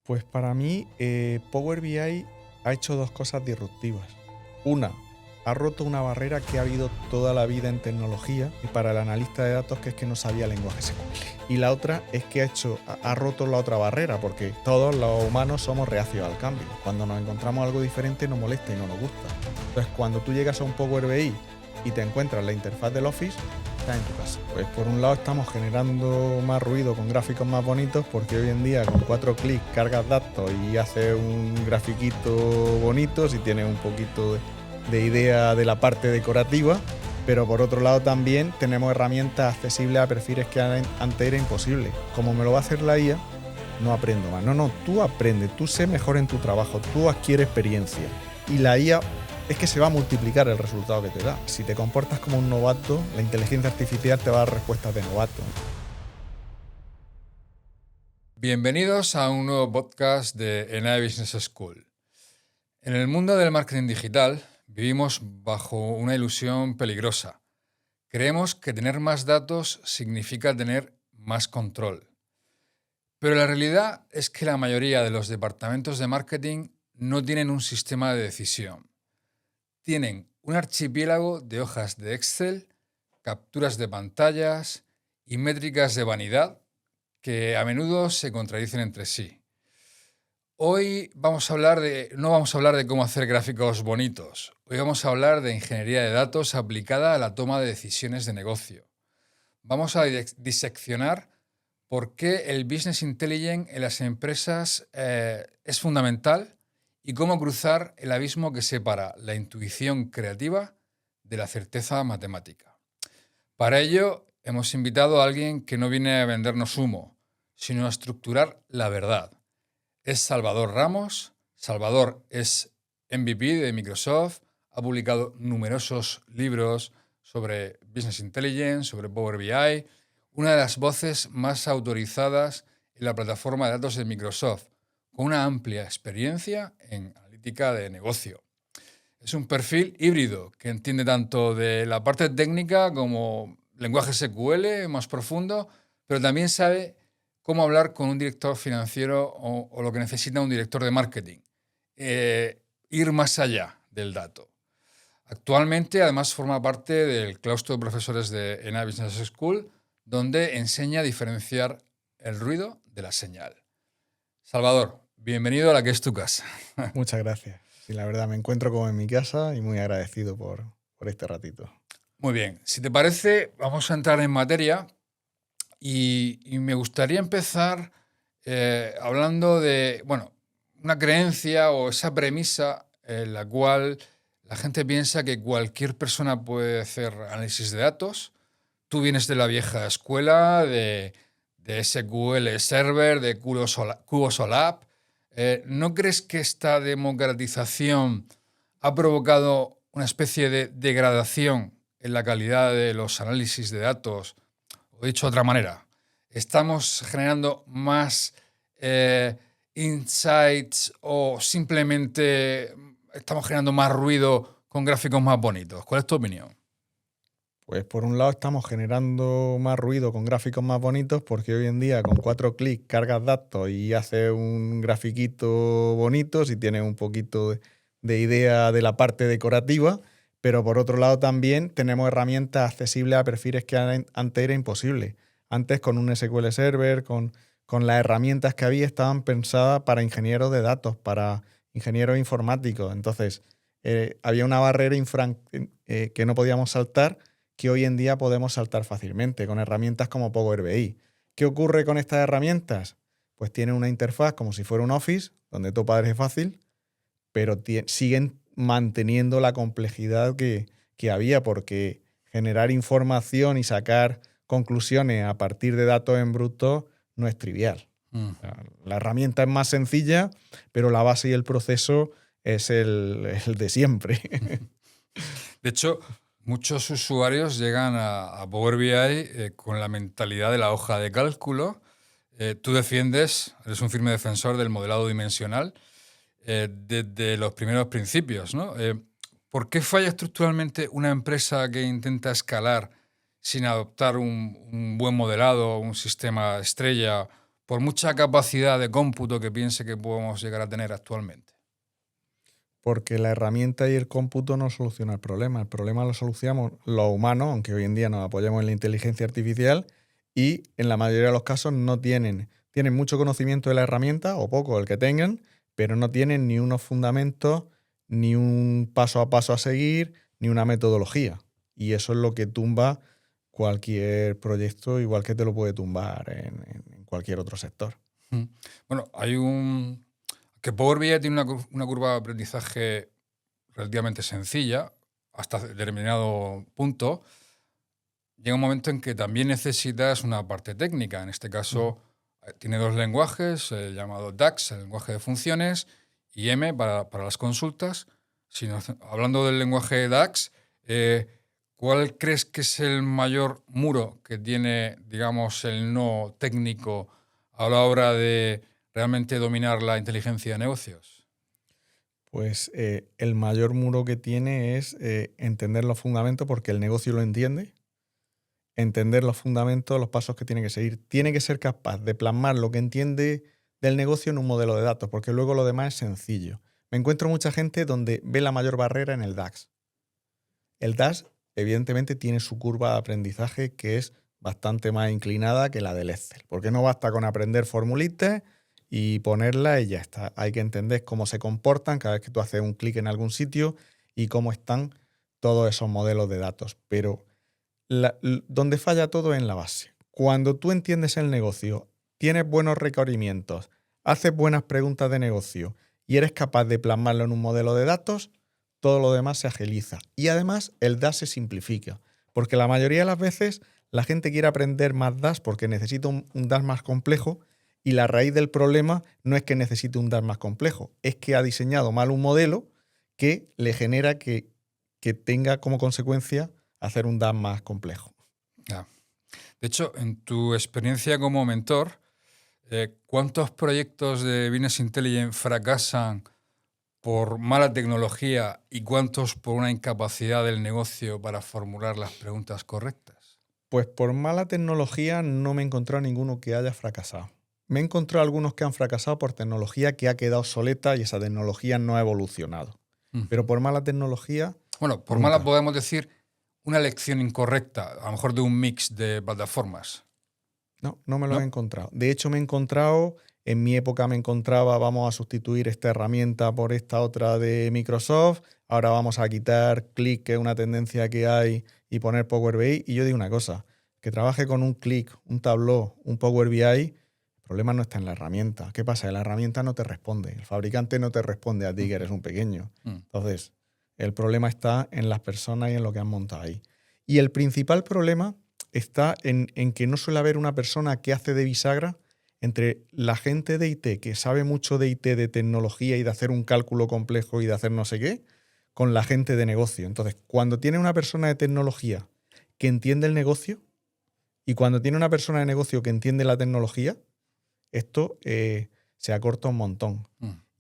Pues para mí, Power BI ha hecho dos cosas disruptivas. Una, ha roto una barrera que ha habido toda la vida en tecnología y para el analista de datos, que es que no sabía lenguaje SQL. Y la otra es que ha roto la otra barrera, porque todos los humanos somos reacios al cambio. Cuando nos encontramos algo diferente nos molesta y no nos gusta. Entonces, cuando tú llegas a un Power BI y te encuentras la interfaz del Office, estás en tu casa. Pues por un lado estamos generando más ruido con gráficos más bonitos, porque hoy en día con 4 clics cargas datos y haces un grafiquito bonito si tienes un poquito de idea de la parte decorativa. Pero por otro lado también tenemos herramientas accesibles a perfiles que antes era imposible. Como me lo va a hacer la IA, no aprendo más. No, tú aprendes, tú sé mejor en tu trabajo, tú adquieres experiencia. Y la IA es que se va a multiplicar el resultado que te da. Si te comportas como un novato, la inteligencia artificial te va a dar respuestas de novato. Bienvenidos a un nuevo podcast de ENAE Business School. En el mundo del marketing digital vivimos bajo una ilusión peligrosa. Creemos que tener más datos significa tener más control. Pero la realidad es que la mayoría de los departamentos de marketing no tienen un sistema de decisión. Tienen un archipiélago de hojas de Excel, capturas de pantallas y métricas de vanidad que a menudo se contradicen entre sí. Hoy no vamos a hablar de cómo hacer gráficos bonitos. Hoy vamos a hablar de ingeniería de datos aplicada a la toma de decisiones de negocio. Vamos a diseccionar por qué el business intelligence en las empresas es fundamental y cómo cruzar el abismo que separa la intuición creativa de la certeza matemática. Para ello, hemos invitado a alguien que no viene a vendernos humo, sino a estructurar la verdad. Es Salvador Ramos. Salvador es MVP de Microsoft, ha publicado numerosos libros sobre Business Intelligence, sobre Power BI, una de las voces más autorizadas en la plataforma de datos de Microsoft, con una amplia experiencia en analítica de negocio. Es un perfil híbrido que entiende tanto de la parte técnica como lenguaje SQL más profundo, pero también sabe cómo hablar con un director financiero o lo que necesita un director de marketing. Ir más allá del dato. Actualmente, además, forma parte del claustro de profesores de ENAE Business School, donde enseña a diferenciar el ruido de la señal. Salvador, bienvenido a la que es tu casa. Muchas gracias. Sí, la verdad, me encuentro como en mi casa y muy agradecido por este ratito. Muy bien, si te parece, vamos a entrar en materia y me gustaría empezar hablando de, una creencia o esa premisa en la cual la gente piensa que cualquier persona puede hacer análisis de datos. Tú vienes de la vieja escuela, de SQL Server, de QoSolab. ¿No crees que esta democratización ha provocado una especie de degradación en la calidad de los análisis de datos? O dicho de otra manera, ¿estamos generando más insights o simplemente estamos generando más ruido con gráficos más bonitos? ¿Cuál es tu opinión? Pues por un lado estamos generando más ruido con gráficos más bonitos, porque hoy en día con 4 clics cargas datos y haces un grafiquito bonito si tienes un poquito de idea de la parte decorativa. Pero por otro lado también tenemos herramientas accesibles a perfiles que antes era imposible. Antes con un SQL Server, con las herramientas que había, estaban pensadas para ingenieros de datos, para ingenieros informáticos. Entonces había una barrera que no podíamos saltar, que hoy en día podemos saltar fácilmente con herramientas como Power BI. ¿Qué ocurre con estas herramientas? Pues tienen una interfaz como si fuera un Office, donde todo parece fácil, pero siguen manteniendo la complejidad que había, porque generar información y sacar conclusiones a partir de datos en bruto no es trivial. Uh-huh. La herramienta es más sencilla, pero la base y el proceso es el de siempre. De hecho, muchos usuarios llegan a Power BI con la mentalidad de la hoja de cálculo. Tú eres un firme defensor del modelado dimensional desde los primeros principios, ¿no? ¿Por qué falla estructuralmente una empresa que intenta escalar sin adoptar un buen modelado, un sistema estrella por mucha capacidad de cómputo que piense que podemos llegar a tener actualmente? Porque la herramienta y el cómputo no soluciona el problema lo solucionamos los humanos, aunque hoy en día nos apoyamos en la inteligencia artificial, y en la mayoría de los casos no tienen mucho conocimiento de la herramienta, o poco el que tengan, pero no tienen ni unos fundamentos, ni un paso a paso a seguir, ni una metodología. Y eso es lo que tumba cualquier proyecto, igual que te lo puede tumbar en cualquier otro sector. Bueno, que Power BI tiene una curva de aprendizaje relativamente sencilla, hasta determinado punto. Llega un momento en que también necesitas una parte técnica. En este caso, tiene dos lenguajes, el llamado DAX, el lenguaje de funciones, y M para las consultas. Hablando del lenguaje DAX, ¿cuál crees que es el mayor muro que tiene, digamos, el no técnico a la hora de realmente dominar la inteligencia de negocios? Pues el mayor muro que tiene es entender los fundamentos, porque el negocio lo entiende. Entender los fundamentos, los pasos que tiene que seguir. Tiene que ser capaz de plasmar lo que entiende del negocio en un modelo de datos, porque luego lo demás es sencillo. Me encuentro mucha gente donde ve la mayor barrera en el DAX. El DAX, evidentemente, tiene su curva de aprendizaje que es bastante más inclinada que la del Excel, porque no basta con aprender formulitas y ponerla y ya está. Hay que entender cómo se comportan cada vez que tú haces un clic en algún sitio y cómo están todos esos modelos de datos. Pero donde falla todo es en la base. Cuando tú entiendes el negocio, tienes buenos requerimientos, haces buenas preguntas de negocio y eres capaz de plasmarlo en un modelo de datos, todo lo demás se agiliza. Y además el DAX se simplifica, porque la mayoría de las veces la gente quiere aprender más DAX porque necesita un DAX más complejo, y la raíz del problema no es que necesite un DAX más complejo, es que ha diseñado mal un modelo que le genera que tenga como consecuencia hacer un DAX más complejo. Yeah. De hecho, en tu experiencia como mentor, ¿cuántos proyectos de Business Intelligence fracasan por mala tecnología y cuántos por una incapacidad del negocio para formular las preguntas correctas? Pues por mala tecnología no me he encontrado ninguno que haya fracasado. Me he encontrado algunos que han fracasado por tecnología que ha quedado obsoleta y esa tecnología no ha evolucionado. Pero por mala tecnología... Bueno, por nunca. mala podemos decir una elección incorrecta, a lo mejor de un mix de plataformas. No me lo he encontrado. De hecho, en mi época me encontraba, vamos a sustituir esta herramienta por esta otra de Microsoft, ahora vamos a quitar Click, que es una tendencia que hay, y poner Power BI. Y yo digo una cosa, que trabaje con un Click, un Tableau, un Power BI, el problema no está en la herramienta. ¿Qué pasa? La herramienta no te responde, el fabricante no te responde a ti, que eres un pequeño. Entonces, el problema está en las personas y en lo que han montado ahí. Y el principal problema está en que no suele haber una persona que hace de bisagra entre la gente de IT, que sabe mucho de IT, de tecnología y de hacer un cálculo complejo y de hacer no sé qué, con la gente de negocio. Entonces, cuando tiene una persona de tecnología que entiende el negocio y cuando tiene una persona de negocio que entiende la tecnología, esto se acorta un montón.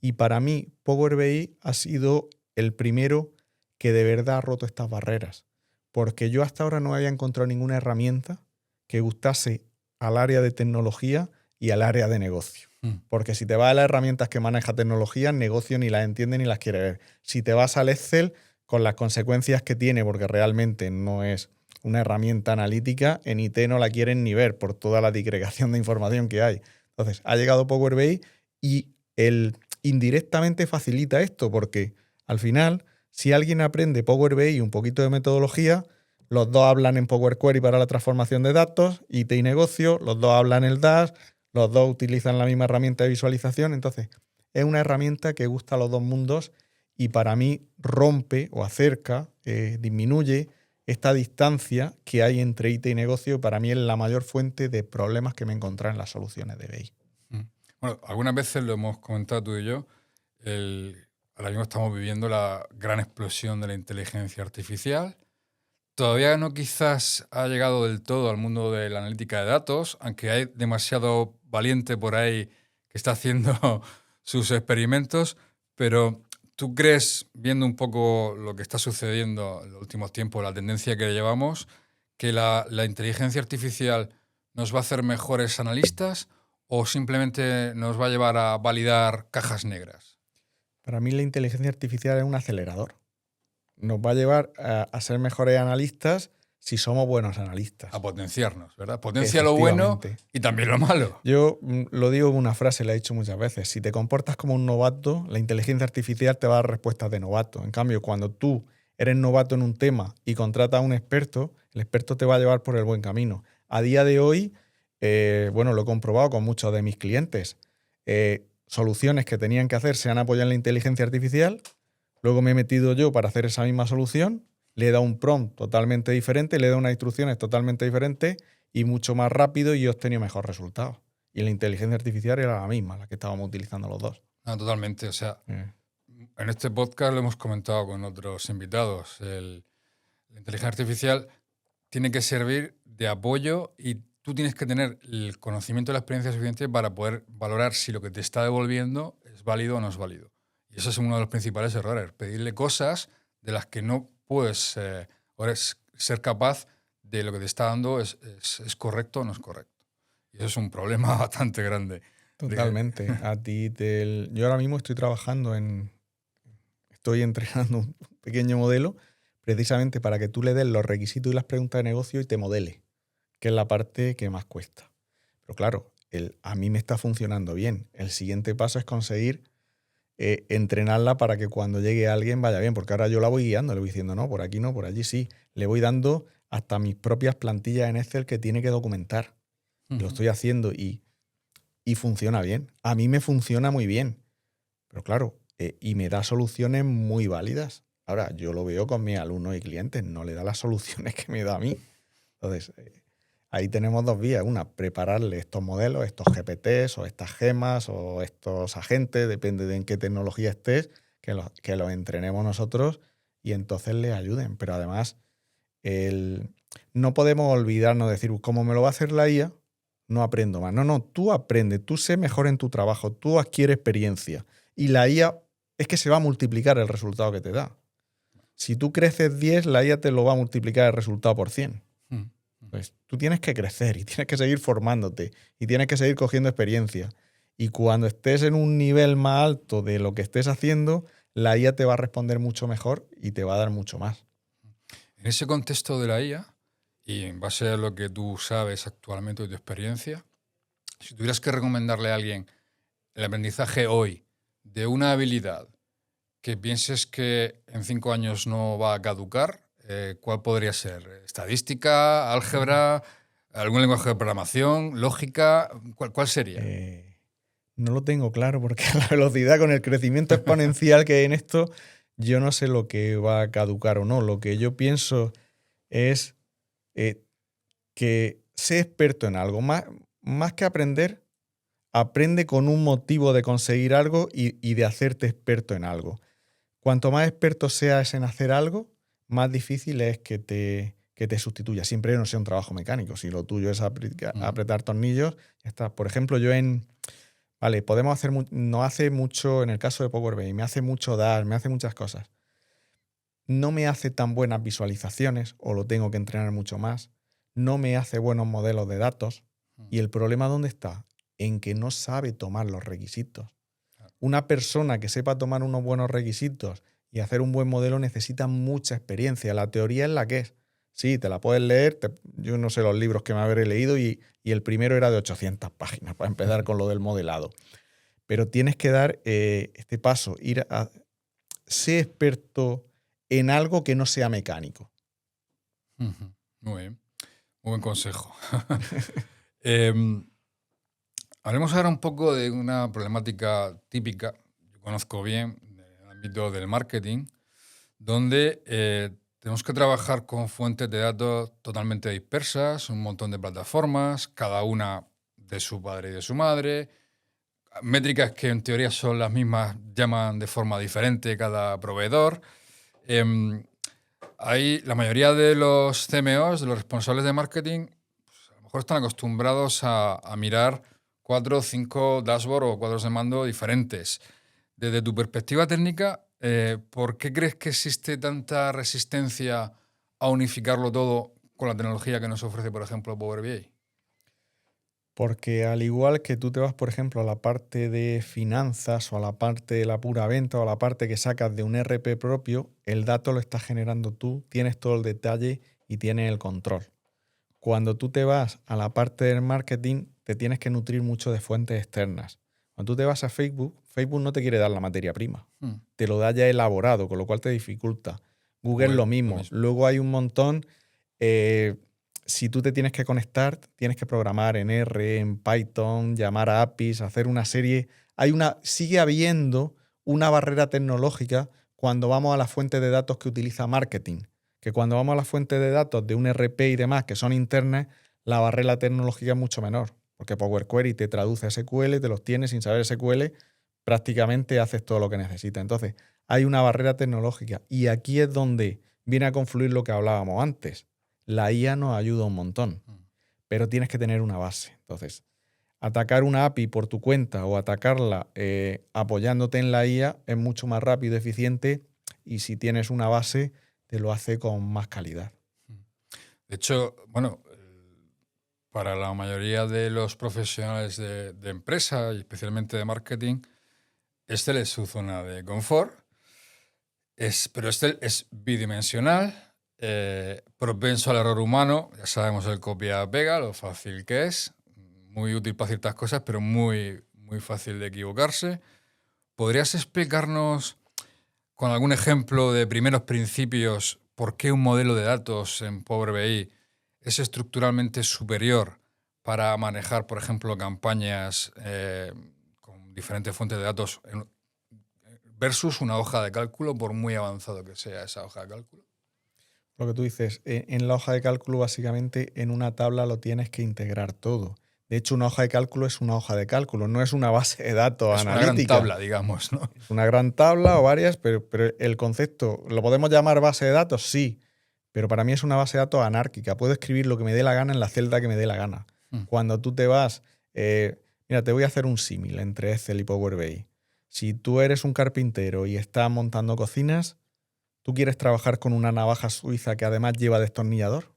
Y para mí, Power BI ha sido el primero que de verdad ha roto estas barreras. Porque yo hasta ahora no había encontrado ninguna herramienta que gustase al área de tecnología y al área de negocio. Porque si te vas a las herramientas que maneja tecnología, negocio ni las entiende ni las quiere ver. Si te vas al Excel, con las consecuencias que tiene, porque realmente no es una herramienta analítica, en IT no la quieren ni ver por toda la disgregación de información que hay. Entonces, ha llegado Power BI y él indirectamente facilita esto, porque al final, si alguien aprende Power BI y un poquito de metodología, los dos hablan en Power Query para la transformación de datos, IT y negocio, los dos hablan el DAX, los dos utilizan la misma herramienta de visualización. Entonces, es una herramienta que gusta a los dos mundos y para mí rompe o acerca, disminuye esta distancia que hay entre IT y negocio. Para mí es la mayor fuente de problemas que me he encontrado en las soluciones de BI. Bueno, algunas veces lo hemos comentado tú y yo, ahora mismo estamos viviendo la gran explosión de la inteligencia artificial. Todavía no quizás ha llegado del todo al mundo de la analítica de datos, aunque hay demasiado valiente por ahí que está haciendo sus experimentos, pero ¿tú crees, viendo un poco lo que está sucediendo en los últimos tiempos, la tendencia que llevamos, que la inteligencia artificial nos va a hacer mejores analistas o simplemente nos va a llevar a validar cajas negras? Para mí la inteligencia artificial es un acelerador. Nos va a llevar a ser mejores analistas si somos buenos analistas. A potenciarnos, ¿verdad? Potencia lo bueno Efectivamente. y también lo malo. Yo lo digo en una frase, la he dicho muchas veces. Si te comportas como un novato, la inteligencia artificial te va a dar respuestas de novato. En cambio, cuando tú eres novato en un tema y contratas a un experto, el experto te va a llevar por el buen camino. A día de hoy, lo he comprobado con muchos de mis clientes. Soluciones que tenían que hacer se han apoyado en la inteligencia artificial. Luego me he metido yo para hacer esa misma solución. Le he dado un prompt totalmente diferente, le he dado unas instrucciones totalmente diferentes y mucho más rápido y he obtenido mejores resultados. Y la inteligencia artificial era la misma, la que estábamos utilizando los dos. No, totalmente. O sea, en este podcast lo hemos comentado con otros invitados. La inteligencia artificial tiene que servir de apoyo y tú tienes que tener el conocimiento y la experiencia suficiente para poder valorar si lo que te está devolviendo es válido o no es válido. Y eso es uno de los principales errores, pedirle cosas de las que no puedes ser capaz de lo que te está dando es correcto o no es correcto. Y eso es un problema bastante grande. Totalmente. Yo ahora mismo estoy entrenando un pequeño modelo precisamente para que tú le des los requisitos y las preguntas de negocio y te modele, que es la parte que más cuesta. Pero claro, a mí me está funcionando bien. El siguiente paso es conseguir entrenarla para que cuando llegue alguien vaya bien, porque ahora yo la voy guiando, le voy diciendo, no, por aquí no, por allí sí. Le voy dando hasta mis propias plantillas en Excel que tiene que documentar. Uh-huh. Lo estoy haciendo y funciona bien. A mí me funciona muy bien. Pero claro, y me da soluciones muy válidas. Ahora, yo lo veo con mis alumnos y clientes, no le da las soluciones que me da a mí. Entonces, ahí tenemos dos vías. Una, prepararle estos modelos, estos GPTs o estas gemas o estos agentes, depende de en qué tecnología estés, que los entrenemos nosotros y entonces les ayuden. Pero además, no podemos olvidarnos de decir, ¿cómo me lo va a hacer la IA? No aprendo más. No, tú aprendes, tú sé mejor en tu trabajo, tú adquieres experiencia. Y la IA es que se va a multiplicar el resultado que te da. Si tú creces 10, la IA te lo va a multiplicar el resultado por 100. Pues tú tienes que crecer y tienes que seguir formándote y tienes que seguir cogiendo experiencia. Y cuando estés en un nivel más alto de lo que estés haciendo, la IA te va a responder mucho mejor y te va a dar mucho más. En ese contexto de la IA, y en base a lo que tú sabes actualmente de tu experiencia, si tuvieras que recomendarle a alguien el aprendizaje hoy de una habilidad que pienses que en 5 años no va a caducar, ¿cuál podría ser? ¿Estadística, álgebra, algún lenguaje de programación, lógica? ¿Cuál sería? No lo tengo claro porque a la velocidad con el crecimiento exponencial que hay en esto, yo no sé lo que va a caducar o no. Lo que yo pienso es que sé experto en algo. Más que aprender, aprende con un motivo de conseguir algo y de hacerte experto en algo. Cuanto más experto seas en hacer algo, más difícil es que te sustituya. Siempre no sea un trabajo mecánico. Si lo tuyo es apretar tornillos, ya está. Por ejemplo, podemos hacer, no hace mucho, en el caso de Power BI, me hace mucho me hace muchas cosas. No me hace tan buenas visualizaciones, o lo tengo que entrenar mucho más. No me hace buenos modelos de datos. ¿Y el problema dónde está? En que no sabe tomar los requisitos. Una persona que sepa tomar unos buenos requisitos y hacer un buen modelo necesita mucha experiencia. La teoría es la que es. Sí, te la puedes leer. Yo no sé los libros que me habré leído y el primero era de 800 páginas para empezar con lo del modelado. Pero tienes que dar este paso, ser experto en algo que no sea mecánico. Muy bien. Muy buen consejo. Hablemos ahora un poco de una problemática típica, yo conozco bien, del ámbito del marketing, donde tenemos que trabajar con fuentes de datos totalmente dispersas, un montón de plataformas, cada una de su padre y de su madre, métricas que en teoría son las mismas, llaman de forma diferente cada proveedor. La mayoría de los CMOs, de los responsables de marketing, pues a lo mejor están acostumbrados a mirar 4 o 5 dashboards o cuadros de mando diferentes. Desde tu perspectiva técnica, ¿por qué crees que existe tanta resistencia a unificarlo todo con la tecnología que nos ofrece, por ejemplo, Power BI? Porque al igual que tú te vas, por ejemplo, a la parte de finanzas o a la parte de la pura venta o a la parte que sacas de un RP propio, el dato lo estás generando tú, tienes todo el detalle y tienes el control. Cuando tú te vas a la parte del marketing, te tienes que nutrir mucho de fuentes externas. Cuando tú te vas a Facebook, Facebook no te quiere dar la materia prima. Te lo da ya elaborado, con lo cual te dificulta. Google lo mismo. Luego hay un montón... si tú te tienes que conectar, tienes que programar en R, en Python, llamar a APIs, hacer una serie. Sigue habiendo una barrera tecnológica cuando vamos a la fuente de datos que utiliza marketing. Que cuando vamos a la fuente de datos de un RP y demás, que son internas, la barrera tecnológica es mucho menor. Porque Power Query te traduce a SQL, te los tienes sin saber SQL, prácticamente haces todo lo que necesitas. Entonces, hay una barrera tecnológica. Y aquí es donde viene a confluir lo que hablábamos antes. La IA nos ayuda un montón, pero tienes que tener una base. Entonces, atacar una API por tu cuenta o atacarla apoyándote en la IA es mucho más rápido, eficiente, y si tienes una base, te lo hace con más calidad. De hecho, bueno, para la mayoría de los profesionales de empresa y especialmente de marketing, este es su zona de confort, pero este es bidimensional, propenso al error humano, ya sabemos el copia-pega, lo fácil que es, muy útil para ciertas cosas, pero muy, muy fácil de equivocarse. ¿Podrías explicarnos con algún ejemplo de primeros principios por qué un modelo de datos en Power BI es estructuralmente superior para manejar, por ejemplo, campañas con diferentes fuentes de datos versus una hoja de cálculo, por muy avanzado que sea esa hoja de cálculo? Lo que tú dices, en la hoja de cálculo básicamente en una tabla lo tienes que integrar todo. De hecho, una hoja de cálculo es una hoja de cálculo, no es una base de datos analítica. Es una gran tabla, digamos, ¿no? Es una gran tabla o varias, pero el concepto, ¿lo podemos llamar base de datos? Sí, pero para mí es una base de datos anárquica. Puedo escribir lo que me dé la gana en la celda que me dé la gana. Cuando tú te vas... mira, te voy a hacer un símil entre Excel y Power BI. Si tú eres un carpintero y estás montando cocinas, ¿tú quieres trabajar con una navaja suiza que además lleva destornillador?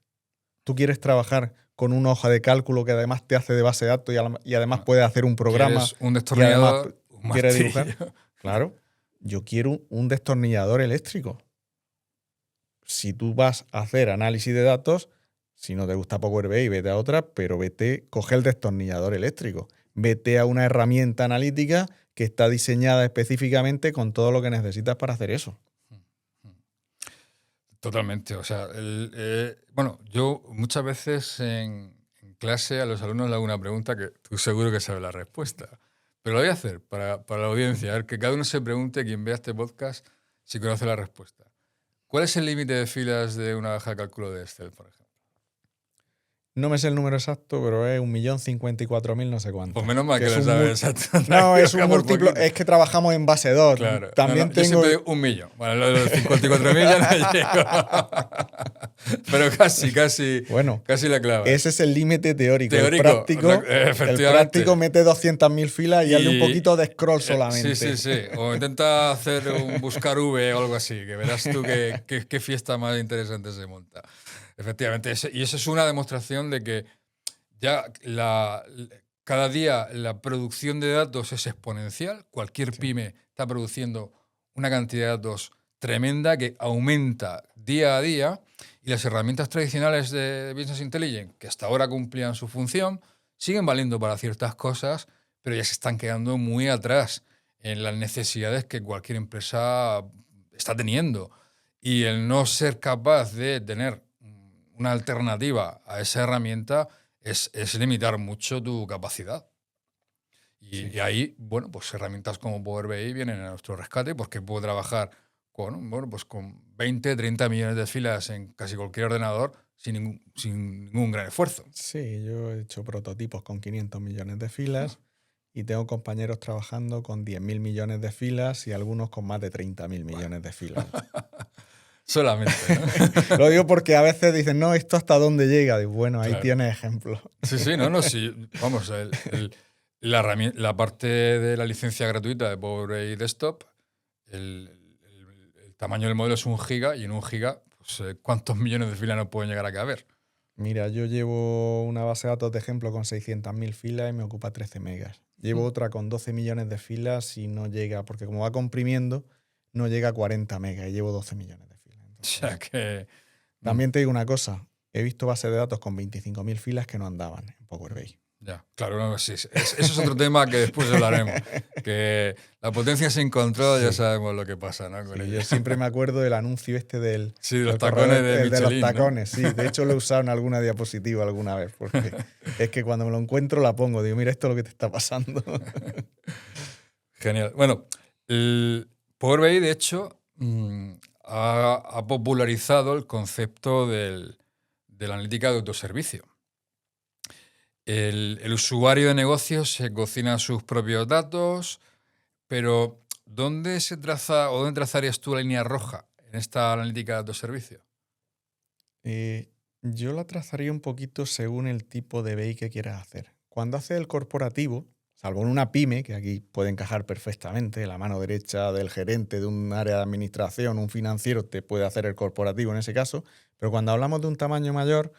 ¿Tú quieres trabajar con una hoja de cálculo que además te hace de base de datos y además puede hacer un programa? ¿Quieres un destornillador? ¿Quieres dibujar? Claro, yo quiero un destornillador eléctrico. Si tú vas a hacer análisis de datos, si no te gusta Power BI, vete a otra, pero coge el destornillador eléctrico. Vete a una herramienta analítica que está diseñada específicamente con todo lo que necesitas para hacer eso. Totalmente. O sea, bueno, yo muchas veces en clase a los alumnos le hago una pregunta que tú seguro que sabes la respuesta. Pero lo voy a hacer para la audiencia, a ver, que cada uno se pregunte, quien vea este podcast, si conoce la respuesta. ¿Cuál es el límite de filas de una hoja de cálculo de Excel, por ejemplo? No me sé el número exacto, pero es 1.054.000 no sé cuánto. Pues menos mal que lo sabes exacto. No, es un múltiplo. Es que trabajamos en base 2. Claro. También yo siempre digo 1 millón. Bueno, lo de los 54.000 ya no llego. Pero casi, bueno, casi la clave. Ese es el límite teórico. El práctico mete 200.000 filas y hazle un poquito de scroll solamente. Sí. O intenta hacer un buscar V o algo así, que verás tú qué fiesta más interesante se monta. Efectivamente, y eso es una demostración de que ya cada día la producción de datos es exponencial. Cualquier pyme está produciendo una cantidad de datos tremenda que aumenta día a día, y las herramientas tradicionales de Business Intelligence, que hasta ahora cumplían su función, siguen valiendo para ciertas cosas, pero ya se están quedando muy atrás en las necesidades que cualquier empresa está teniendo. Y el no ser capaz de tener una alternativa a esa herramienta es limitar mucho tu capacidad. Y ahí, bueno, pues herramientas como Power BI vienen a nuestro rescate, porque puedo trabajar con 20, 30 millones de filas en casi cualquier ordenador sin ningún gran esfuerzo. Sí, yo he hecho prototipos con 500 millones de filas y tengo compañeros trabajando con 10.000 millones de filas y algunos con más de 30.000 millones de filas. Solamente, ¿no? Lo digo porque a veces dicen, no, ¿esto hasta dónde llega? Y bueno, ahí tienes ejemplos. Sí, sí. Vamos, la parte de la licencia gratuita de Power BI Desktop, el tamaño del modelo es 1 giga, y en 1 giga, pues, ¿cuántos millones de filas no pueden llegar a caber? Mira, yo llevo una base de datos de ejemplo con 600.000 filas y me ocupa 13 megas. Llevo otra con 12 millones de filas y no llega, porque como va comprimiendo, no llega a 40 megas y llevo 12 millones de filas. O sea que... También te digo una cosa, he visto bases de datos con 25.000 filas que no andaban en Power BI. Ya, claro, no, sí, eso es otro tema que después hablaremos. Que la potencia sin control, ya sabemos lo que pasa, ¿no? Con Sí, ella. yo siempre me acuerdo del anuncio del Sí, de los del tacones corredor, de el de Michelin, los ¿no? tacones, sí. De hecho, lo he usado en alguna diapositiva alguna vez, porque es que cuando me lo encuentro la pongo. Digo, mira, esto es lo que te está pasando. Genial. Bueno, el Power BI, de hecho, ha popularizado el concepto de la analítica de autoservicio. El usuario de negocios se cocina sus propios datos, pero ¿dónde se traza o dónde trazarías tú la línea roja en esta analítica de autoservicio? Yo la trazaría un poquito según el tipo de BI que quieras hacer. Cuando haces el corporativo, salvo en una pyme, que aquí puede encajar perfectamente, la mano derecha del gerente de un área de administración, un financiero, te puede hacer el corporativo en ese caso, pero cuando hablamos de un tamaño mayor,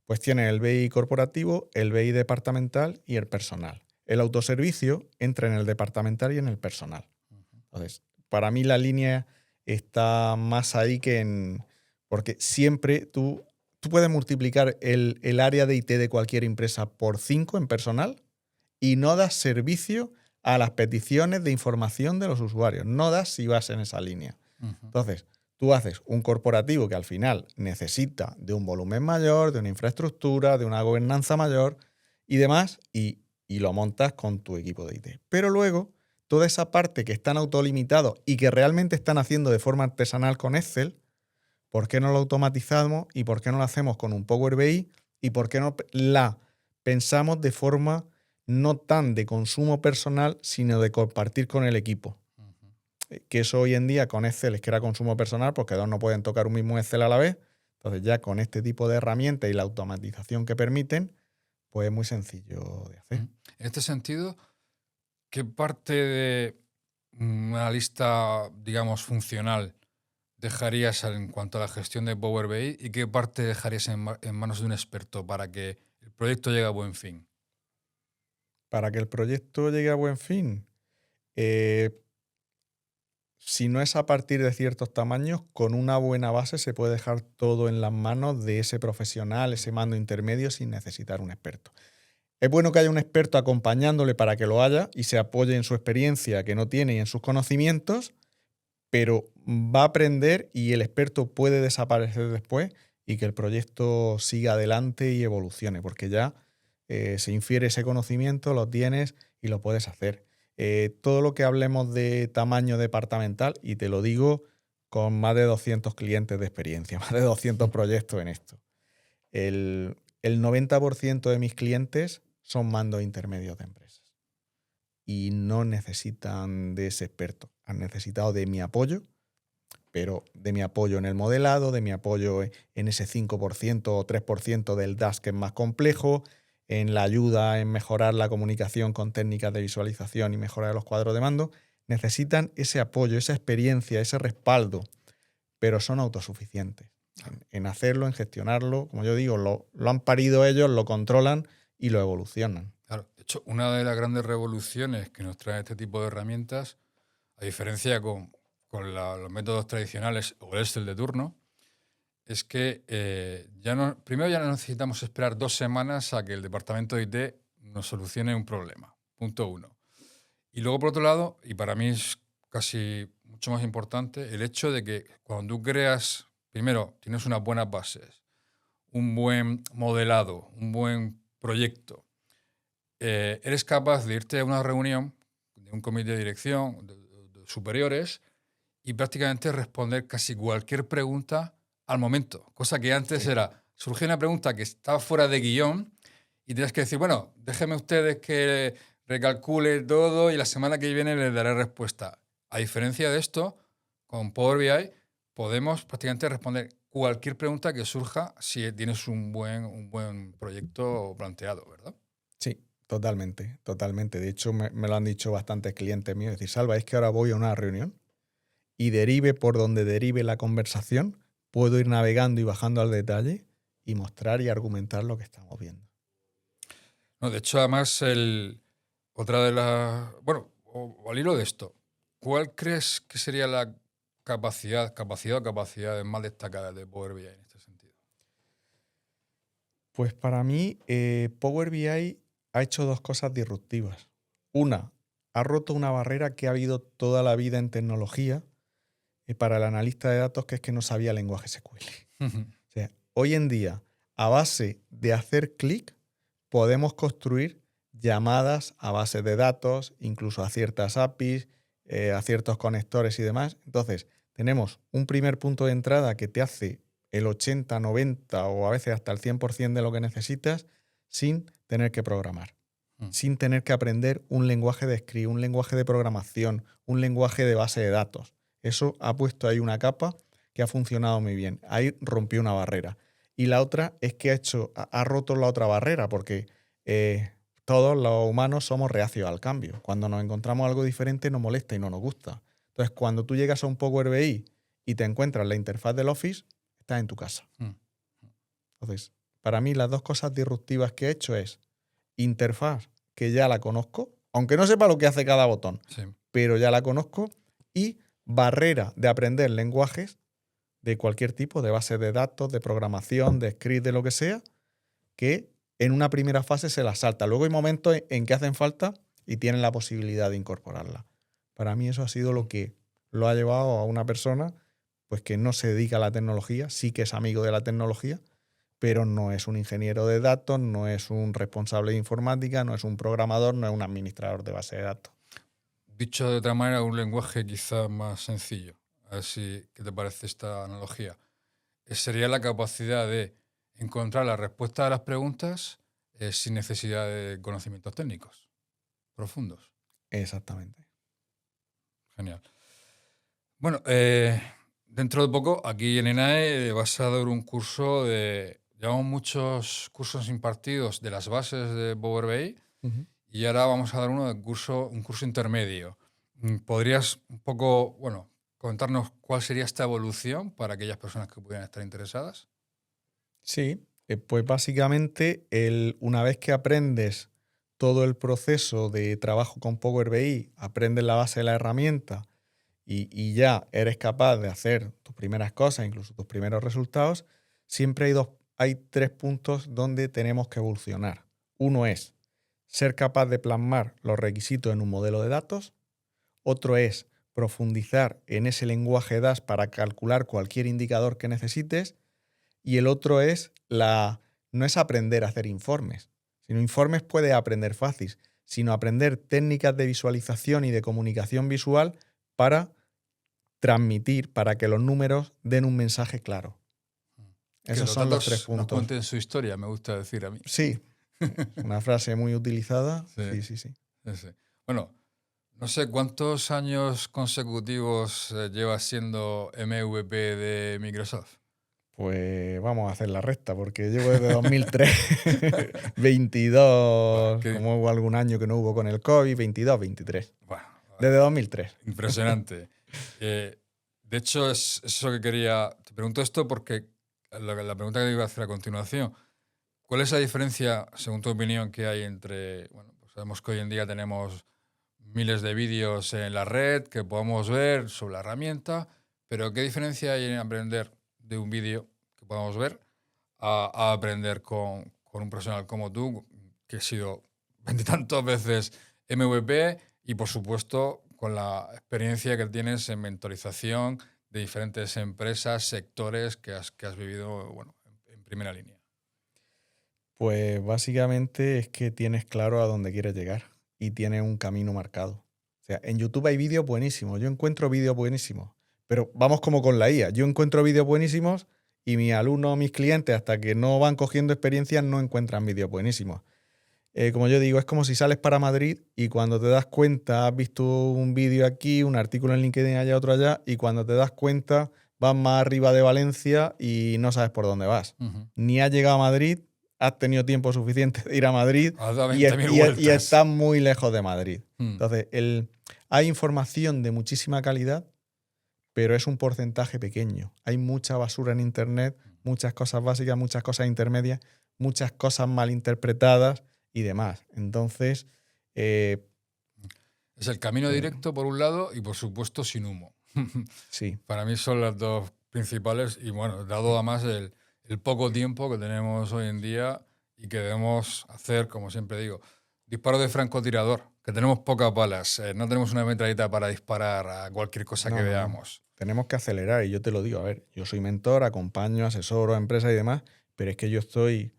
pues tienes el BI corporativo, el BI departamental y el personal. El autoservicio entra en el departamental y en el personal. Entonces, para mí la línea está más ahí que en... Porque siempre tú puedes multiplicar el área de IT de cualquier empresa por 5 en personal y no das servicio a las peticiones de información de los usuarios. No das si vas en esa línea. Entonces, tú haces un corporativo que al final necesita de un volumen mayor, de una infraestructura, de una gobernanza mayor y demás, y lo montas con tu equipo de IT. Pero luego, toda esa parte que están autolimitados y que realmente están haciendo de forma artesanal con Excel, ¿por qué no lo automatizamos y por qué no lo hacemos con un Power BI y por qué no la pensamos de forma no tan de consumo personal, sino de compartir con el equipo? Que eso hoy en día con Excel es que era consumo personal porque dos no pueden tocar un mismo Excel a la vez. Entonces ya con este tipo de herramientas y la automatización que permiten, pues es muy sencillo de hacer. En este sentido, ¿qué parte de una lista, digamos, funcional dejarías en cuanto a la gestión de Power BI y qué parte dejarías en manos de un experto para que el proyecto llegue a buen fin? Para que el proyecto llegue a buen fin, si no es a partir de ciertos tamaños, con una buena base se puede dejar todo en las manos de ese profesional, ese mando intermedio, sin necesitar un experto. Es bueno que haya un experto acompañándole para que lo haya y se apoye en su experiencia que no tiene y en sus conocimientos, pero va a aprender y el experto puede desaparecer después y que el proyecto siga adelante y evolucione, porque ya se infiere ese conocimiento, lo tienes y lo puedes hacer. Todo lo que hablemos de tamaño departamental, y te lo digo con más de 200 clientes de experiencia, más de 200 proyectos en esto. El 90% de mis clientes son mandos intermedios de empresas y no necesitan de ese experto. Han necesitado de mi apoyo, pero de mi apoyo en el modelado, de mi apoyo en ese 5% o 3% del DAS que es más complejo, en la ayuda en mejorar la comunicación con técnicas de visualización y mejora de los cuadros de mando. Necesitan ese apoyo, esa experiencia, ese respaldo, pero son autosuficientes en hacerlo, en gestionarlo. Como yo digo, lo han parido ellos, lo controlan y lo evolucionan. Claro, de hecho, una de las grandes revoluciones que nos trae este tipo de herramientas, a diferencia con los métodos tradicionales o el Excel de turno, es que primero ya no necesitamos esperar 2 semanas a que el departamento de IT nos solucione un problema. Punto 1. Y luego, por otro lado, y para mí es casi mucho más importante, el hecho de que cuando tú creas, primero, tienes unas buenas bases, un buen modelado, un buen proyecto, eres capaz de irte a una reunión de un comité de dirección, de superiores, y prácticamente responder casi cualquier pregunta al momento. Cosa que antes era, surgía una pregunta que estaba fuera de guión y tenías que decir, bueno, déjenme ustedes que recalcule todo y la semana que viene les daré respuesta. A diferencia de esto, con Power BI podemos prácticamente responder cualquier pregunta que surja si tienes un buen proyecto planteado, ¿verdad? Sí, totalmente, totalmente. De hecho, me lo han dicho bastantes clientes míos. Es decir, Salva, es que ahora voy a una reunión y derive por donde derive la conversación, puedo ir navegando y bajando al detalle y mostrar y argumentar lo que estamos viendo. No, de hecho, además, otra de las... Bueno, al hilo de esto, ¿cuál crees que sería la capacidades más destacadas de Power BI en este sentido? Pues para mí, Power BI ha hecho dos cosas disruptivas. Una, ha roto una barrera que ha habido toda la vida en tecnología para el analista de datos, que es que no sabía lenguaje SQL. O sea, hoy en día, a base de hacer clic, podemos construir llamadas a bases de datos, incluso a ciertas APIs, a ciertos conectores y demás. Entonces, tenemos un primer punto de entrada que te hace el 80, 90 o a veces hasta el 100% de lo que necesitas sin tener que programar, sin tener que aprender un lenguaje de script, un lenguaje de programación, un lenguaje de base de datos. Eso ha puesto ahí una capa que ha funcionado muy bien. Ahí rompió una barrera. Y la otra es que ha roto la otra barrera, porque todos los humanos somos reacios al cambio. Cuando nos encontramos algo diferente nos molesta y no nos gusta. Entonces, cuando tú llegas a un Power BI y te encuentras la interfaz del Office, estás en tu casa. Entonces, para mí las dos cosas disruptivas que he hecho es interfaz, que ya la conozco, aunque no sepa lo que hace cada botón, Sí. pero ya la conozco, y barrera de aprender lenguajes de cualquier tipo, de base de datos, de programación, de script, de lo que sea, que en una primera fase se la salta. Luego hay momentos en que hacen falta y tienen la posibilidad de incorporarla. Para mí eso ha sido lo que lo ha llevado a una persona pues que no se dedica a la tecnología, sí que es amigo de la tecnología, pero no es un ingeniero de datos, no es un responsable de informática, no es un programador, no es un administrador de base de datos. Dicho de otra manera, un lenguaje quizás más sencillo. A ver si, ¿qué te parece esta analogía? Sería la capacidad de encontrar la respuesta a las preguntas sin necesidad de conocimientos técnicos profundos. Exactamente. Genial. Bueno, dentro de poco, aquí en ENAE vas a dar un curso de... Llevamos muchos cursos impartidos de las bases de Power BI y ahora vamos a dar un curso intermedio. ¿Podrías un poco, bueno, contarnos cuál sería esta evolución para aquellas personas que pudieran estar interesadas? Sí, pues básicamente una vez que aprendes todo el proceso de trabajo con Power BI, aprendes la base de la herramienta y ya eres capaz de hacer tus primeras cosas, incluso tus primeros resultados, siempre hay tres puntos donde tenemos que evolucionar. Uno es ser capaz de plasmar los requisitos en un modelo de datos. Otro es profundizar en ese lenguaje DAS para calcular cualquier indicador que necesites. Y el otro es no es aprender a hacer informes, sino informes puedes aprender fácil, sino aprender técnicas de visualización y de comunicación visual para transmitir, para que los números den un mensaje claro. Esos son los tres puntos. Nos cuenten su historia, me gusta decir a mí. Sí, una frase muy utilizada. Sí. Sí. Bueno, no sé cuántos años consecutivos llevas siendo MVP de Microsoft. Pues vamos a hacer la recta, porque llevo desde 2003, 22, Bueno, como hubo algún año que no hubo con el COVID, 22, 23. Bueno, desde 2003. Impresionante. De hecho, es eso que quería... Te pregunto esto porque la pregunta que te iba a hacer a continuación, ¿cuál es la diferencia, según tu opinión, que hay entre... Bueno, pues sabemos que hoy en día tenemos miles de vídeos en la red que podemos ver sobre la herramienta, pero ¿qué diferencia hay en aprender de un vídeo que podamos ver a aprender con un profesional como tú, que he sido 20 tantas veces MVP y, por supuesto, con la experiencia que tienes en mentorización de diferentes empresas, sectores que has vivido, bueno, en primera línea? Pues básicamente es que tienes claro a dónde quieres llegar y tienes un camino marcado. O sea, en YouTube hay vídeos buenísimos, yo encuentro vídeos buenísimos, pero vamos como con la IA. Yo encuentro vídeos buenísimos y mis alumnos, mis clientes, hasta que no van cogiendo experiencia, no encuentran vídeos buenísimos. Como yo digo, es como si sales para Madrid y cuando te das cuenta has visto un vídeo aquí, un artículo en LinkedIn allá, otro allá, y cuando te das cuenta vas más arriba de Valencia y no sabes por dónde vas. Ni has llegado a Madrid, has tenido tiempo suficiente de ir a Madrid y estás muy lejos de Madrid. Entonces, hay información de muchísima calidad, pero es un porcentaje pequeño. Hay mucha basura en Internet muchas cosas básicas, muchas cosas intermedias, muchas cosas mal interpretadas y demás. Entonces, Es el camino pues, directo por un lado y por supuesto sin humo. sí. Para mí son las dos principales y bueno, dado además el poco tiempo que tenemos hoy en día y que debemos hacer, como siempre digo, disparo de francotirador, que tenemos pocas balas, no tenemos una metralleta para disparar a cualquier cosa que No. veamos. Tenemos que acelerar y yo te lo digo. A ver, yo soy mentor, acompaño, asesoro a empresas y demás, pero es que yo estoy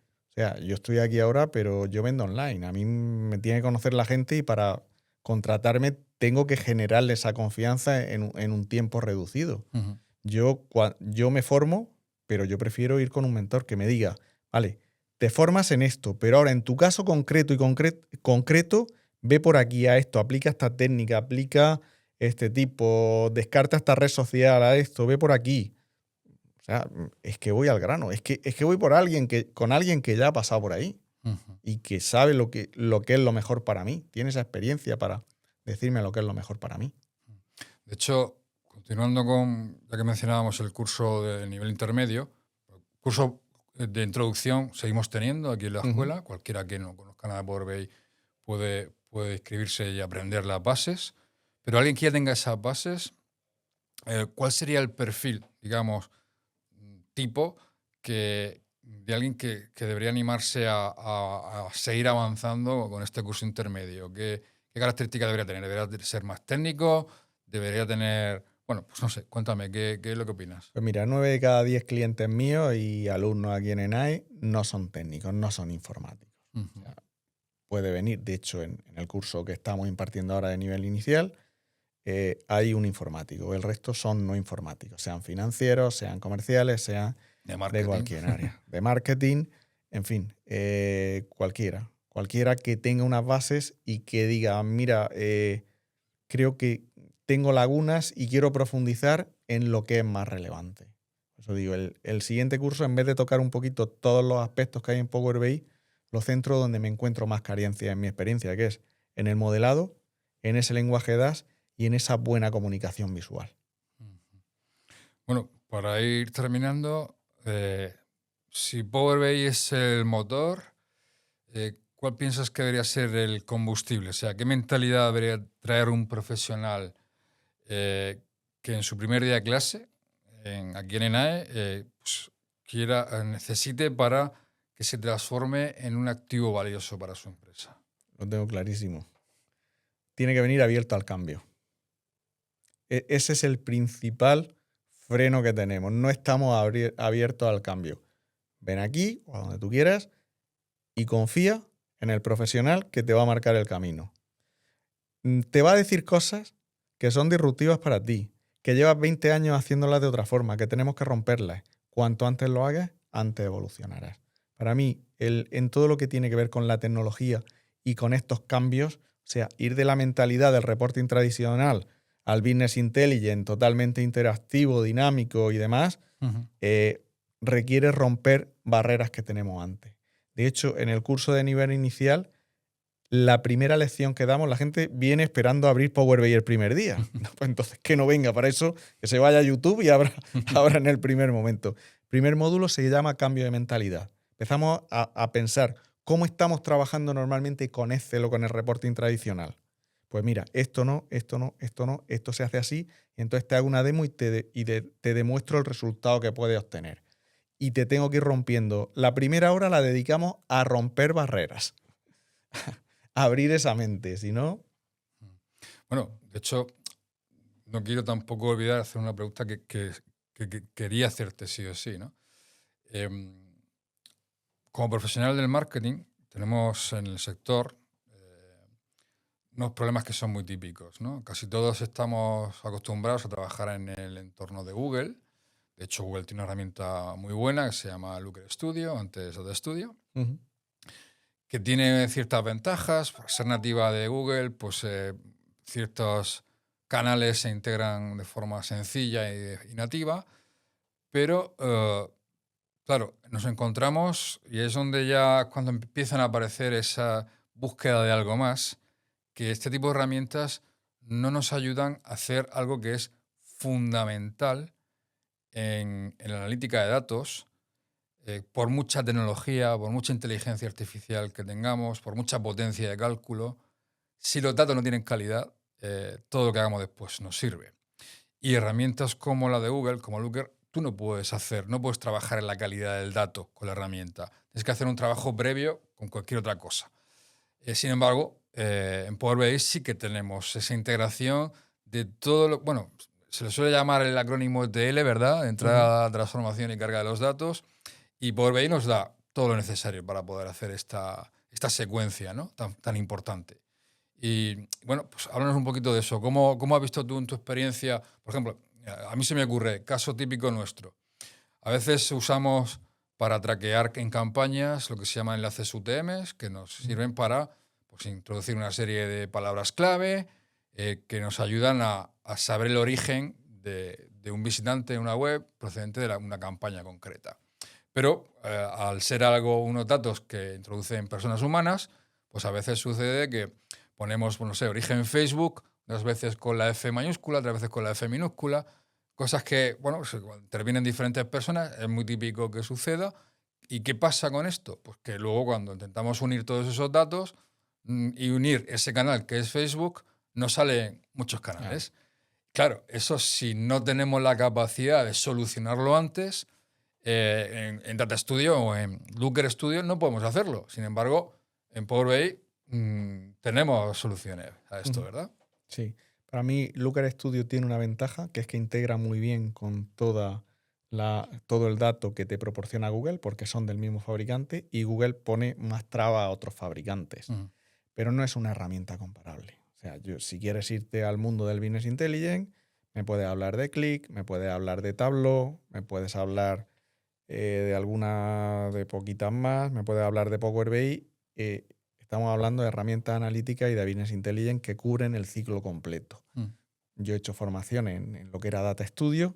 aquí ahora, pero yo vendo online. A mí me tiene que conocer la gente y para contratarme tengo que generarle esa confianza en un tiempo reducido. Ujú. Yo me formo, pero yo prefiero ir con un mentor que me diga, vale, te formas en esto, pero ahora en tu caso concreto concreto, ve por aquí a esto, aplica esta técnica, aplica este tipo, descarta esta red social a esto, ve por aquí. O sea, es que voy al grano, es que voy con alguien que ya ha pasado por ahí Ujú. y que sabe lo que es lo mejor para mí, tiene esa experiencia para decirme lo que es lo mejor para mí. De hecho, continuando con, ya que mencionábamos el curso de nivel intermedio, curso de introducción seguimos teniendo aquí en la Ujú. escuela. Cualquiera que no conozca nada de Power BI puede inscribirse y aprender las bases. Pero alguien que ya tenga esas bases, ¿cuál sería el perfil, digamos, tipo de alguien que debería animarse a seguir avanzando con este curso intermedio? ¿Qué características debería tener? ¿Debería ser más técnico? ¿Debería tener...? Bueno, pues no sé, cuéntame, ¿qué es lo que opinas? Pues mira, 9 de cada 10 clientes míos y alumnos aquí en ENAE no son técnicos, no son informáticos. O Ujú. sea, puede venir, de hecho, en el curso que estamos impartiendo ahora de nivel inicial, hay un informático. El resto son no informáticos, sean financieros, sean comerciales, sean De de marketing. cualquier área. De marketing, en fin, cualquiera. Cualquiera que tenga unas bases y que diga, mira, creo que tengo lagunas y quiero profundizar en lo que es más relevante. Por eso digo, el siguiente curso, en vez de tocar un poquito todos los aspectos que hay en Power BI, lo centro donde me encuentro más carencia en mi experiencia, que es en el modelado, en ese lenguaje DAS y en esa buena comunicación visual. Bueno, para ir terminando, si Power BI es el motor, ¿cuál piensas que debería ser el combustible? O sea, ¿qué mentalidad debería traer un profesional que en su primer día de clase, aquí en ENAE, pues, necesite para que se transforme en un activo valioso para su empresa? Lo tengo clarísimo. Tiene que venir abierto al cambio. Ese es el principal freno que tenemos. No estamos abiertos al cambio. Ven aquí o a donde tú quieras y confía en el profesional que te va a marcar el camino. Te va a decir cosas que son disruptivas para ti, que llevas 20 años haciéndolas de otra forma, que tenemos que romperlas. Cuanto antes lo hagas, antes evolucionarás. Para mí, en todo lo que tiene que ver con la tecnología y con estos cambios, o sea, ir de la mentalidad del reporting tradicional al business intelligence totalmente interactivo, dinámico y demás, Ujú. requiere romper barreras que tenemos antes. De hecho, en el curso de nivel inicial, la primera lección que damos, la gente viene esperando abrir Power BI el primer día. Pues entonces, que no venga para eso, que se vaya a YouTube y abra en el primer momento. Primer módulo se llama cambio de mentalidad. Empezamos a pensar cómo estamos trabajando normalmente con Excel o con el reporting tradicional. Pues mira, esto no, esto no, esto no, esto se hace así, y entonces te hago una demo y te demuestro el resultado que puedes obtener. Y te tengo que ir rompiendo. La primera hora la dedicamos a romper barreras, a abrir esa mente, si no... Bueno, de hecho, no quiero tampoco olvidar hacer una pregunta que quería hacerte sí o sí, ¿no? Em, Como profesional del marketing, tenemos en el sector unos problemas que son muy típicos, ¿no? Casi todos estamos acostumbrados a trabajar en el entorno de Google. De hecho, Google tiene una herramienta muy buena que se llama Looker Studio, antes de Studio, Ujú. que tiene ciertas ventajas. Por ser nativa de Google, pues ciertos canales se integran de forma sencilla y nativa, pero claro, nos encontramos y es donde ya cuando empiezan a aparecer esa búsqueda de algo más, que este tipo de herramientas no nos ayudan a hacer algo que es fundamental en la analítica de datos, por mucha tecnología, por mucha inteligencia artificial que tengamos, por mucha potencia de cálculo, si los datos no tienen calidad, todo lo que hagamos después no sirve. Y herramientas como la de Google, como Looker, tú no puedes trabajar en la calidad del dato con la herramienta. Tienes que hacer un trabajo previo con cualquier otra cosa. Sin embargo, en Power BI sí que tenemos esa integración de todo lo... Bueno, se le suele llamar el acrónimo ETL, ¿verdad? Entrada, transformación y carga de los datos. Y Power BI nos da todo lo necesario para poder hacer esta secuencia, ¿no? tan importante. Y bueno, pues háblanos un poquito de eso. ¿Cómo has visto tú en tu experiencia? Por ejemplo, a mí se me ocurre, caso típico nuestro. A veces usamos para traquear en campañas lo que se llaman enlaces UTMs, que nos sirven para pues, introducir una serie de palabras clave que nos ayudan a saber el origen de un visitante en una web procedente de una campaña concreta. Pero al ser unos datos que introducen personas humanas, pues a veces sucede que ponemos, no sé, origen Facebook, unas veces con la F mayúscula, otras veces con la F minúscula, cosas que, bueno, intervienen diferentes personas, es muy típico que suceda. ¿Y qué pasa con esto? Pues que luego cuando intentamos unir todos esos datos y unir ese canal que es Facebook, nos salen muchos canales. Claro, eso si no tenemos la capacidad de solucionarlo antes, en Data Studio o en Looker Studio no podemos hacerlo. Sin embargo, en Power BI tenemos soluciones a esto, ¿verdad? Sí. Para mí, Looker Studio tiene una ventaja, que es que integra muy bien con todo el dato que te proporciona Google, porque son del mismo fabricante, y Google pone más trabas a otros fabricantes. Pero no es una herramienta comparable. O sea, si quieres irte al mundo del Business Intelligence, me puedes hablar de Qlik, me puedes hablar de Tableau, me puedes hablar de poquitas más, me puedes hablar de Power BI. Estamos hablando de herramientas analíticas y de Business Intelligence que cubren el ciclo completo. Yo he hecho formación en lo que era Data Studio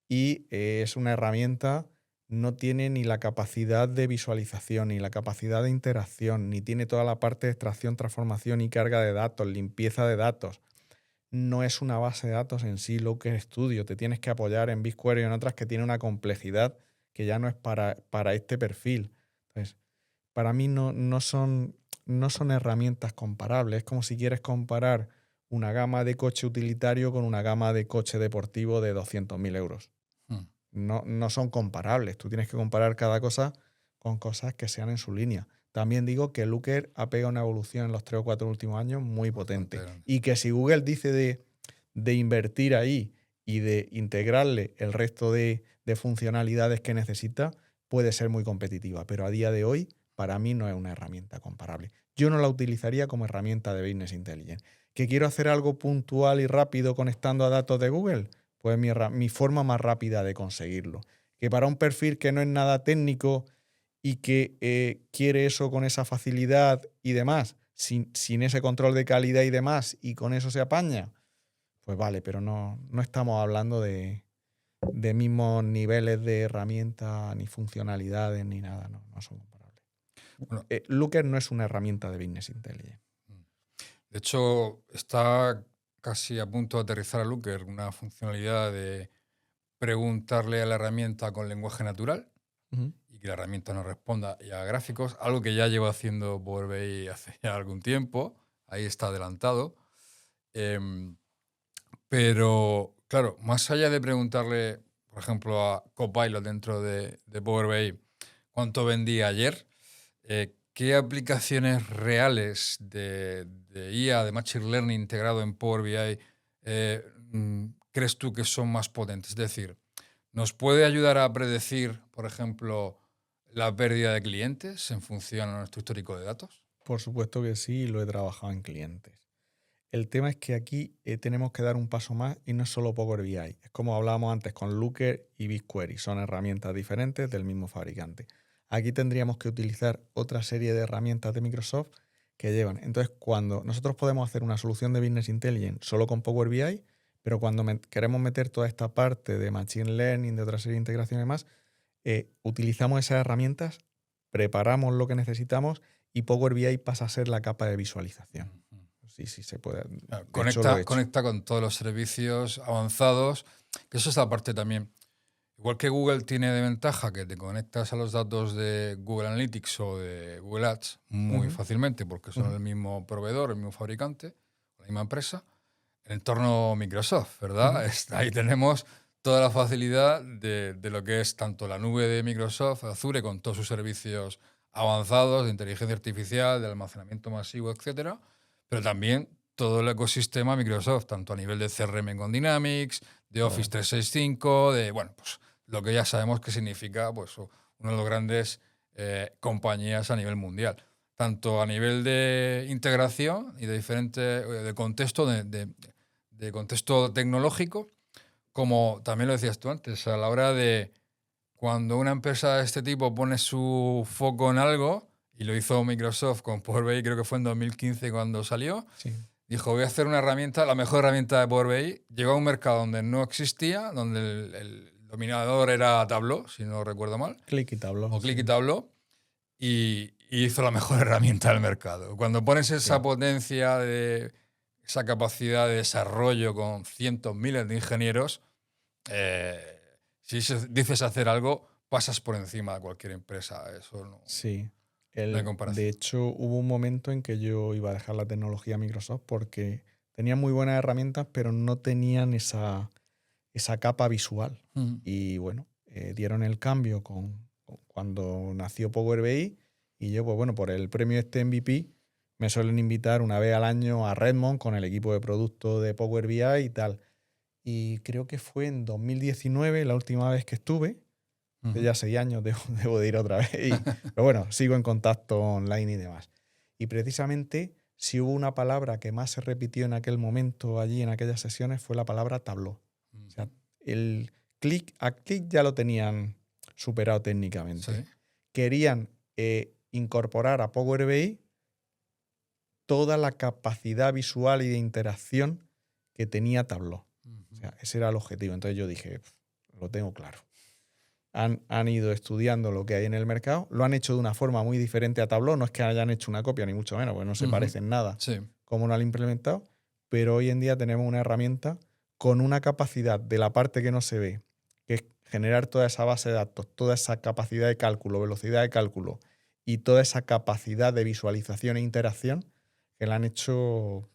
y es una herramienta, no tiene ni la capacidad de visualización, ni la capacidad de interacción, ni tiene toda la parte de extracción, transformación y carga de datos, limpieza de datos. No es una base de datos en sí, Looker Studio. Te tienes que apoyar en BigQuery y en otras que tienen una complejidad que ya no es para este perfil. Entonces, para mí no son herramientas comparables. Es como si quieres comparar una gama de coche utilitario con una gama de coche deportivo de 200.000 euros. No son comparables. Tú tienes que comparar cada cosa con cosas que sean en su línea. También digo que Looker ha pegado una evolución en los 3 o 4 últimos años muy potente. Y que si Google dice de invertir ahí y de integrarle el resto de funcionalidades que necesita, puede ser muy competitiva. Pero a día de hoy, para mí no es una herramienta comparable. Yo no la utilizaría como herramienta de Business Intelligence. ¿Que quiero hacer algo puntual y rápido conectando a datos de Google? Pues mi forma más rápida de conseguirlo. Que para un perfil que no es nada técnico y que quiere eso con esa facilidad y demás, sin ese control de calidad y demás, y con eso se apaña, pues vale, pero no estamos hablando de mismos niveles de herramientas, ni funcionalidades, ni nada, no son comparables. Bueno, Looker no es una herramienta de Business Intelligence. De hecho, está casi a punto de aterrizar a Looker una funcionalidad de preguntarle a la herramienta con lenguaje natural y que la herramienta nos responda ya a gráficos, algo que ya llevo haciendo Power BI hace ya algún tiempo, ahí está adelantado. Pero, claro, más allá de preguntarle, por ejemplo, a Copilot dentro de Power BI cuánto vendí ayer, ¿qué aplicaciones reales de IA, de Machine Learning integrado en Power BI crees tú que son más potentes? Es decir, ¿nos puede ayudar a predecir, por ejemplo, la pérdida de clientes en función a nuestro histórico de datos? Por supuesto que sí, lo he trabajado en clientes. El tema es que aquí tenemos que dar un paso más y no es solo Power BI. Es como hablábamos antes con Looker y BigQuery. Son herramientas diferentes del mismo fabricante. Aquí tendríamos que utilizar otra serie de herramientas de Microsoft que llevan. Entonces, cuando nosotros podemos hacer una solución de Business Intelligence solo con Power BI, pero cuando queremos meter toda esta parte de Machine Learning, de otra serie de integraciones más, utilizamos esas herramientas, preparamos lo que necesitamos y Power BI pasa a ser la capa de visualización. Sí, se puede. Conecta con todos los servicios avanzados, que eso es la parte también. igual que Google tiene de ventaja que te conectas a los datos de Google Analytics o de Google Ads muy fácilmente porque son el mismo proveedor, el mismo fabricante, la misma empresa, el entorno Microsoft, ¿verdad? Ahí tenemos toda la facilidad de lo que es tanto la nube de Microsoft, Azure, con todos sus servicios avanzados de inteligencia artificial, de almacenamiento masivo, etcétera, pero también todo el ecosistema Microsoft, tanto a nivel de CRM con Dynamics, de Office 365, de, bueno, pues lo que ya sabemos que significa pues, una de las grandes compañías a nivel mundial. Tanto a nivel de integración y de diferente de contexto, de contexto tecnológico, como también lo decías tú antes, a la hora de cuando una empresa de este tipo pone su foco en algo, y lo hizo Microsoft con Power BI, creo que fue en 2015 cuando salió, Sí. dijo, voy a hacer una herramienta, la mejor herramienta de Power BI. Llegó a un mercado donde no existía, donde el dominador era Tableau, si no recuerdo mal. Click y Tableau. O Click Sí. y Tableau. Y hizo la mejor herramienta del mercado. Cuando pones esa potencia, esa capacidad de desarrollo con cientos, miles de ingenieros, si dices hacer algo, pasas por encima de cualquier empresa. Eso no, Sí. no hay comparación. De hecho, hubo un momento en que yo iba a dejar la tecnología Microsoft porque tenían muy buenas herramientas, pero no tenían esa capa visual. Y bueno, dieron el cambio cuando nació Power BI y yo, pues bueno, por el premio este MVP me suelen invitar una vez al año a Redmond con el equipo de producto de Power BI y tal. Y creo que fue en 2019 la última vez que estuve. De ya 6 años debo de ir otra vez. Pero bueno, sigo en contacto online y demás. Y precisamente, si hubo una palabra que más se repitió en aquel momento allí, en aquellas sesiones, fue la palabra Tableau. O sea, el click ya lo tenían superado técnicamente. Sí. Querían incorporar a Power BI toda la capacidad visual y de interacción que tenía Tableau. O sea, ese era el objetivo. Entonces yo dije, lo tengo claro. Han ido estudiando lo que hay en el mercado, lo han hecho de una forma muy diferente a Tableau, no es que hayan hecho una copia ni mucho menos, porque no se parecen nada cómo lo han implementado, pero hoy en día tenemos una herramienta con una capacidad de la parte que no se ve, que es generar toda esa base de datos, toda esa capacidad de cálculo, velocidad de cálculo y toda esa capacidad de visualización e interacción que la han hecho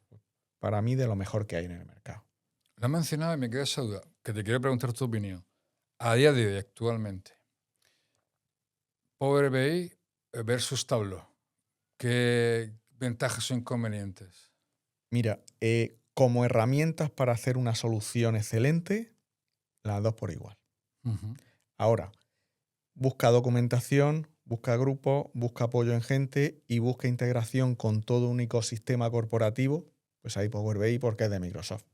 para mí de lo mejor que hay en el mercado. Lo has mencionado y me queda esa duda, que te quiero preguntar tu opinión. A día de hoy, actualmente, Power BI versus Tableau, ¿qué ventajas o inconvenientes? Mira, como herramientas para hacer una solución excelente, las dos por igual. Ahora, busca documentación, busca grupos, busca apoyo en gente y busca integración con todo un ecosistema corporativo, pues ahí Power BI porque es de Microsoft.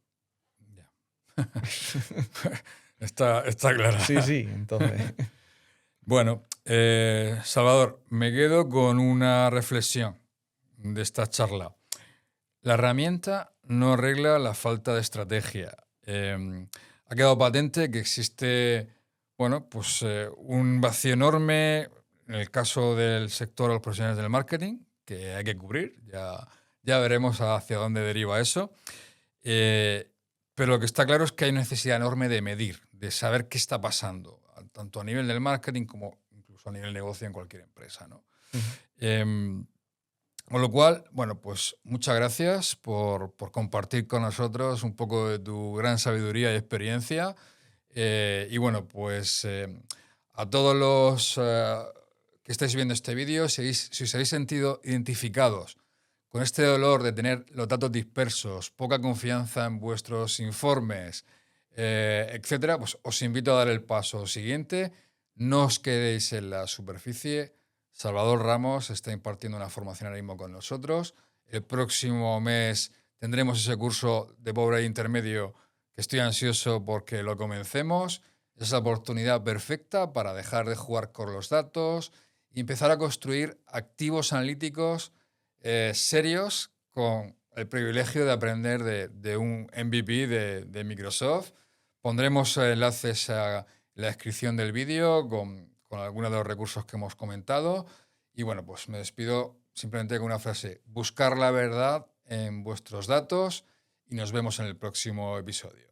Ya. Está clara. Sí, entonces. Bueno, Salvador, me quedo con una reflexión de esta charla. La herramienta no arregla la falta de estrategia. Ha quedado patente que existe, bueno, pues un vacío enorme en el caso del sector de los profesionales del marketing que hay que cubrir. Ya veremos hacia dónde deriva eso. Pero lo que está claro es que hay necesidad enorme de medir, de saber qué está pasando, tanto a nivel del marketing como incluso a nivel negocio en cualquier empresa, ¿no? Con lo cual, bueno, pues muchas gracias por compartir con nosotros un poco de tu gran sabiduría y experiencia. Y bueno, pues a todos los que estáis viendo este vídeo, si os habéis sentido identificados con este dolor de tener los datos dispersos, poca confianza en vuestros informes, etcétera, pues os invito a dar el paso siguiente. No os quedéis en la superficie. Salvador Ramos está impartiendo una formación ahora mismo con nosotros. El próximo mes tendremos ese curso de Power BI intermedio que estoy ansioso porque lo comencemos. Es la oportunidad perfecta para dejar de jugar con los datos y empezar a construir activos analíticos serios con el privilegio de aprender de un MVP de Microsoft. Pondremos enlaces a la descripción del vídeo con algunos de los recursos que hemos comentado. Y bueno, pues me despido simplemente con una frase: buscar la verdad en vuestros datos y nos vemos en el próximo episodio.